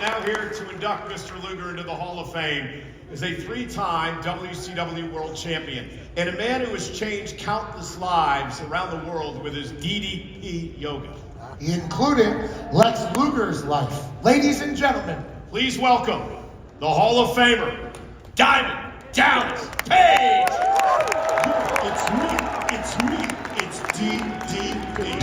Now here to induct Mr. Luger into the Hall of Fame is a three-time WCW World Champion and a man who has changed countless lives around the world with his DDP yoga. Including Lex Luger's life. Ladies and gentlemen, please welcome the Hall of Famer, Diamond Dallas Page! It's DDP.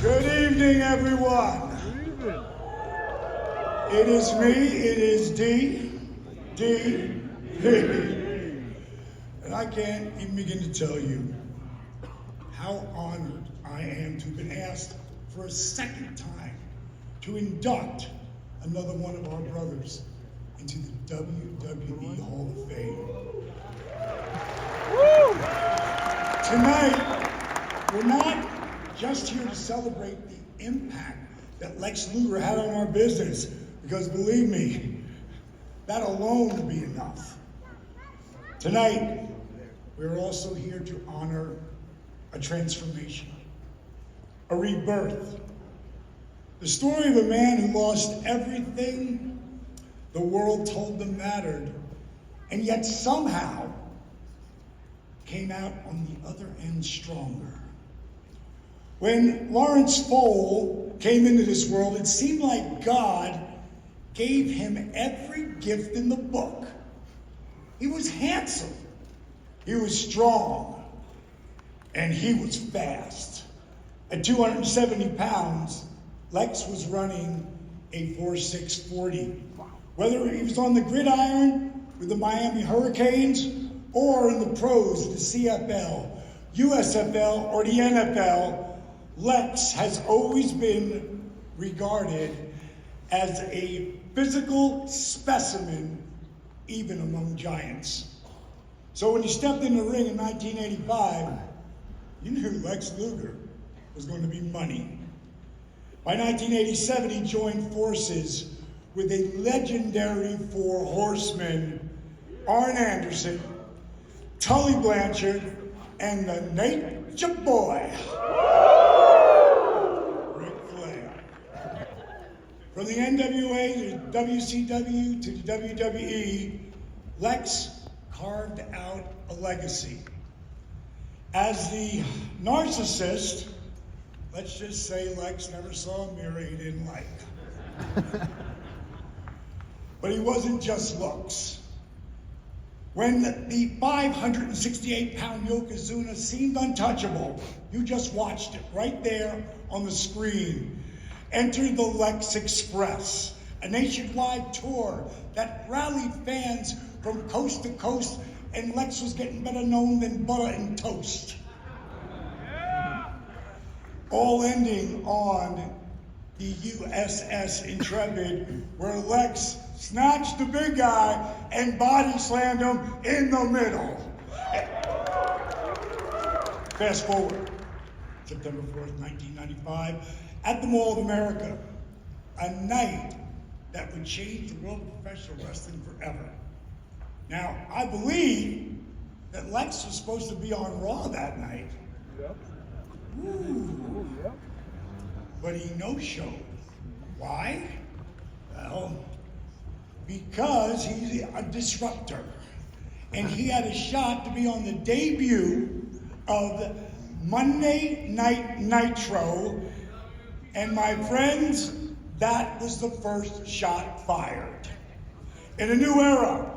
Good evening, everyone. It is me, it is DDP. And I can't even begin to tell you how honored I am to have been asked for a second time to induct another one of our brothers into the WWE Hall of Fame. Tonight, we're not just here to celebrate the impact that Lex Luger had on our business, because believe me, that alone would be enough. Tonight, we're also here to honor a transformation, a rebirth. The story of a man who lost everything the world told them mattered, and yet somehow came out on the other end stronger. When Lawrence Fole came into this world, it seemed like God gave him every gift in the book. He was handsome, he was strong, and he was fast. At 270 pounds, Lex was running a 4.640. Whether he was on the gridiron with the Miami Hurricanes or in the pros, the CFL, USFL, or the NFL, Lex has always been regarded as a physical specimen, even among giants. So when he stepped in the ring in 1985, you knew Lex Luger was going to be money. By 1987, he joined forces with a legendary four horsemen, Arn Anderson, Tully Blanchard, and the Nature Boy, Ric Flair. From the NWA to WCW to the WWE, Lex carved out a legacy. As the narcissist, let's just say Lex never saw a mirror he didn't like. But he wasn't just looks. When the 568-pound Yokozuna seemed untouchable, you just watched it right there on the screen. Enter the Lex Express, a nationwide tour that rallied fans from coast to coast, and Lex was getting better known than butter and toast. All ending on the USS Intrepid, where Lex snatched the big guy and body slammed him in the middle. Fast forward, September 4th, 1995, at the Mall of America, a night that would change the world of professional wrestling forever. Now, I believe that Lex was supposed to be on Raw that night. Yep. Ooh. Yep. But he no-showed. Why? Well, because he's a disruptor. And he had a shot to be on the debut of Monday Night Nitro. And my friends, that was the first shot fired. In a new era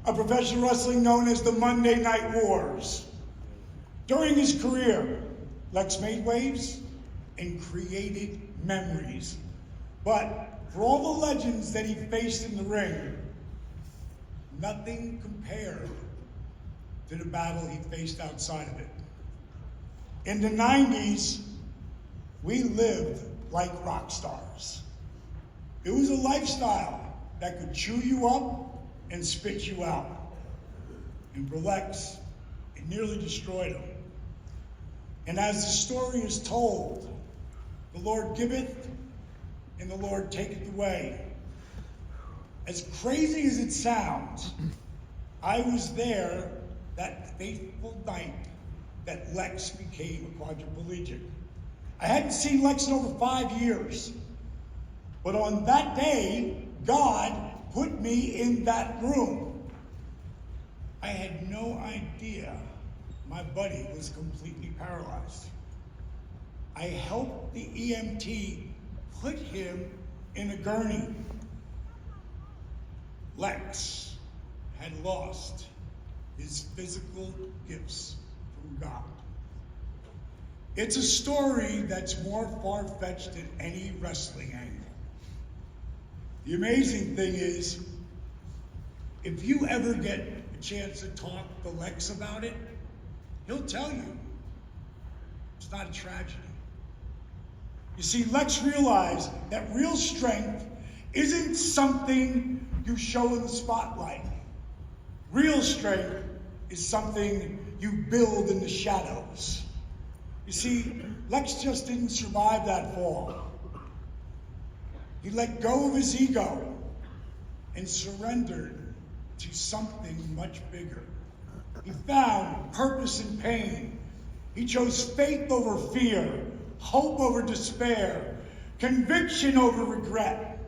of professional wrestling known as the Monday Night Wars. During his career, Lex made waves and created memories. But for all the legends that he faced in the ring, nothing compared to the battle he faced outside of it. In the 90s, we lived like rock stars. It was a lifestyle that could chew you up and spit you out. And for Lex, it nearly destroyed him. And as the story is told, the Lord giveth and the Lord taketh away. As crazy as it sounds, I was there that fateful night that Lex became a quadriplegic. I hadn't seen Lex in over 5 years. But on that day, God put me in that room. I had no idea my buddy was completely paralyzed. I helped the EMT put him in a gurney. Lex had lost his physical gifts from God. It's a story that's more far-fetched than any wrestling angle. The amazing thing is, if you ever get a chance to talk to Lex about it, he'll tell you it's not a tragedy. You see, Lex realized that real strength isn't something you show in the spotlight. Real strength is something you build in the shadows. You see, Lex just didn't survive that fall. He let go of his ego and surrendered to something much bigger. He found purpose in pain. He chose faith over fear, hope over despair, conviction over regret.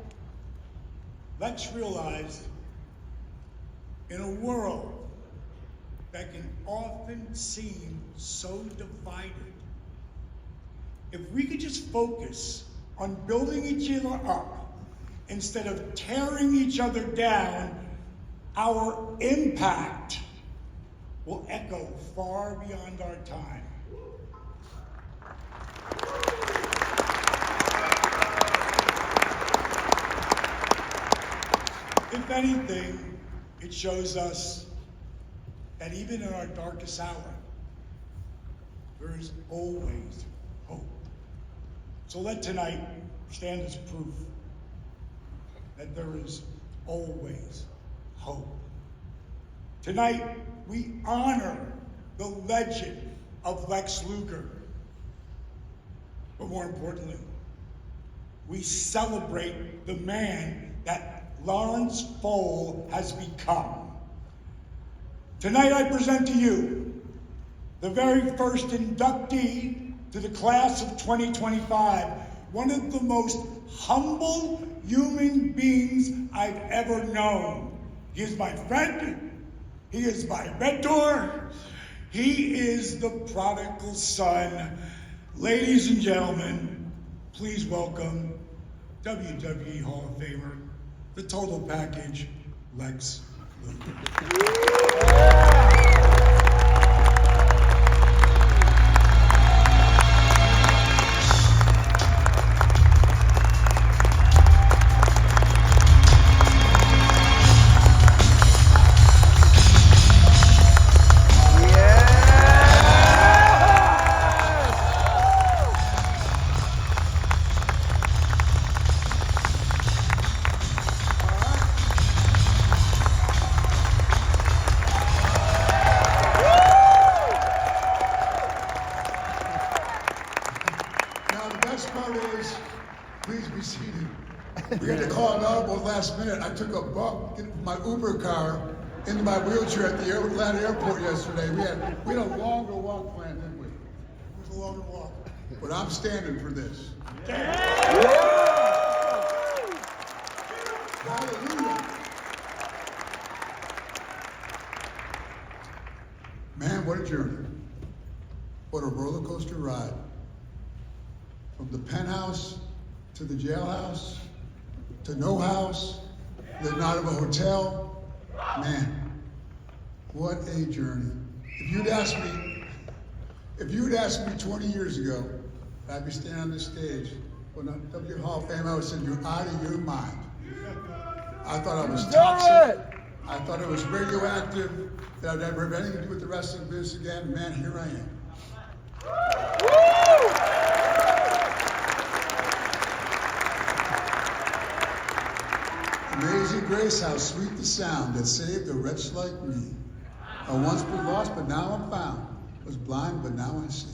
Lex realized in a world that can often seem so divided, if we could just focus on building each other up instead of tearing each other down, our impact will echo far beyond our time. If anything, it shows us that even in our darkest hour, there is always hope. So let tonight stand as proof that there is always hope. Tonight, we honor the legend of Lex Luger. But more importantly, we celebrate the man that Lawrence Foal has become. Tonight I present to you the very first inductee to the class of 2025, one of the most humble human beings I've ever known. He is my friend, he is my mentor, he is the prodigal son. Ladies and gentlemen, please welcome WWE Hall of Famer, the total package, Lex Luger. Please be seated. We had to call an audible last minute. I took a bump in my Uber car into my wheelchair at the Atlanta airport yesterday. We had a longer walk planned, didn't we? It was a longer walk. But I'm standing for this. Hallelujah. Man, what a journey. What a roller coaster ride. From the penthouse to the jailhouse, to no house, then out of a hotel. Man, what a journey. If you'd asked me 20 years ago, I'd be standing on this stage when I'm WWE Hall of Fame, I would have said, you're out of your mind. I thought I was toxic. I thought it was radioactive, that I'd never have anything to do with the wrestling business again. Man, here I am. Amazing grace, how sweet the sound that saved a wretch like me. I once was lost, but now I'm found. Was blind, but now I see.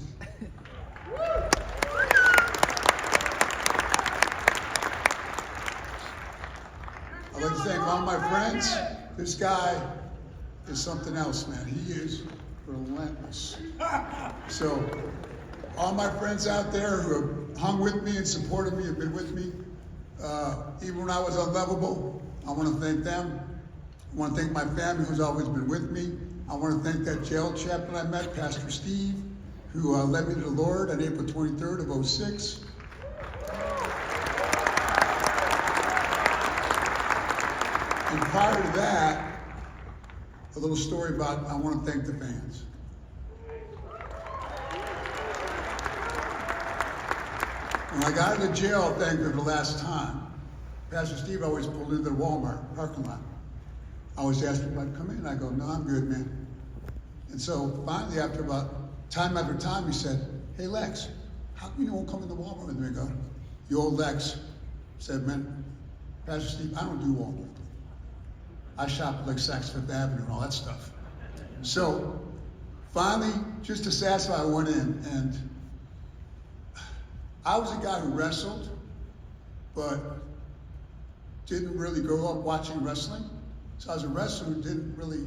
I'd like to thank all my friends. This guy is something else, man. He is relentless. So, all my friends out there who have hung with me and supported me, have been with me, even when I was unlovable, I want to thank them. I want to thank my family who's always been with me. I want to thank that jail chaplain I met, Pastor Steve, who led me to the Lord on April 23rd of 2006. And prior to that, a little story about, I want to thank the fans. When I got out of jail, thank you for the last time, Pastor Steve always pulled into the Walmart parking lot. I always asked him if I'd come in. I go, no, I'm good, man. And so finally, after time, he said, hey, Lex, how come you won't come into Walmart with me? I go, the old Lex said, man, Pastor Steve, I don't do Walmart. I shop at like Saks Fifth Avenue and all that stuff. So finally, just to satisfy, I went in, and I was a guy who wrestled, but didn't really grow up watching wrestling. So I was a wrestler who didn't really,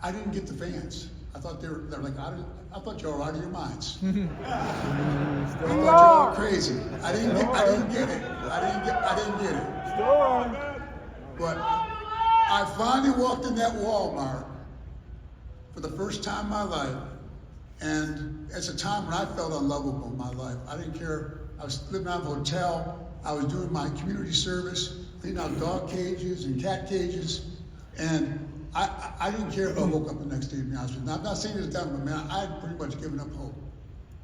I didn't get the fans. I thought they're like, I thought you were out of your minds. I thought you were all crazy. I didn't get it. I didn't get it. But I finally walked in that Walmart for the first time in my life, and it's a time when I felt unlovable in my life. I didn't care. I was living out of a hotel. I was doing my community service, cleaning out dog cages and cat cages, and I didn't care if I woke up the next day, to be honest with you. I'm not saying it's done, but man, I had pretty much given up hope.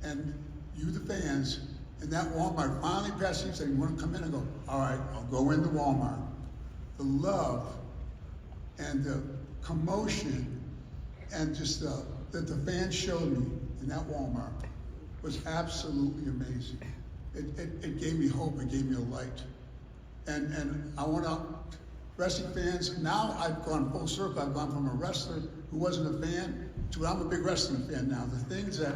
And you, the fans, in that Walmart, finally Pastor Steve said, you want to come in? I go, all right, I'll go into Walmart. The love and the commotion and just that the fans showed me in that Walmart was absolutely amazing. It gave me hope, it gave me a light. And I want to, wrestling fans, now I've gone full circle. I've gone from a wrestler who wasn't a fan to I'm a big wrestling fan now. The things that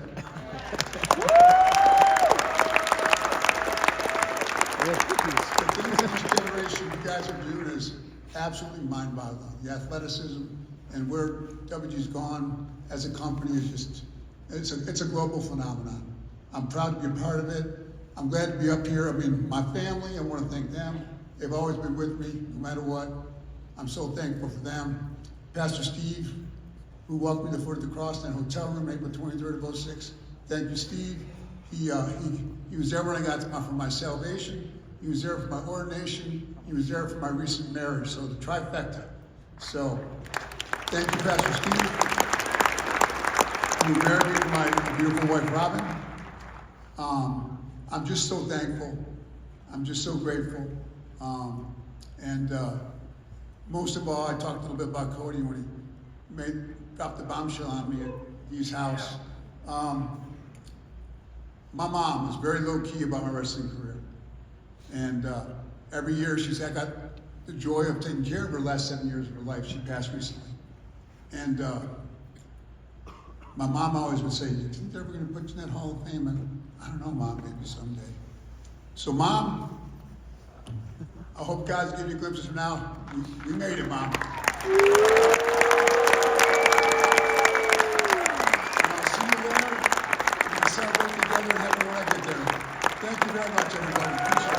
this generation you guys are doing is absolutely mind-boggling. The athleticism and where WG's gone as a company is just, it's a global phenomenon. I'm proud to be a part of it. I'm glad to be up here. I mean, my family, I want to thank them. They've always been with me, no matter what. I'm so thankful for them. Pastor Steve, who welcomed me to the foot of the cross in that hotel room, April 23rd of 2006. Thank you, Steve. He was there when I got for my salvation. He was there for my ordination. He was there for my recent marriage. So the trifecta. So thank you, Pastor Steve. You married me to my beautiful wife, Robin. I'm just so thankful. I'm just so grateful. Most of all, I talked a little bit about Cody when he dropped the bombshell on me at his house. My mom was very low-key about my wrestling career. And every year I got the joy of taking care of her last 7 years of her life. She passed recently. And my mom always would say, you think they're ever going to put you in that Hall of Fame? And I don't know, Mom, maybe someday. So, Mom, I hope God's giving you glimpses from now. We made it, Mom. And I'll see you there. We're going to celebrate together in heaven when I get there. Thank you very much, everybody. Appreciate it.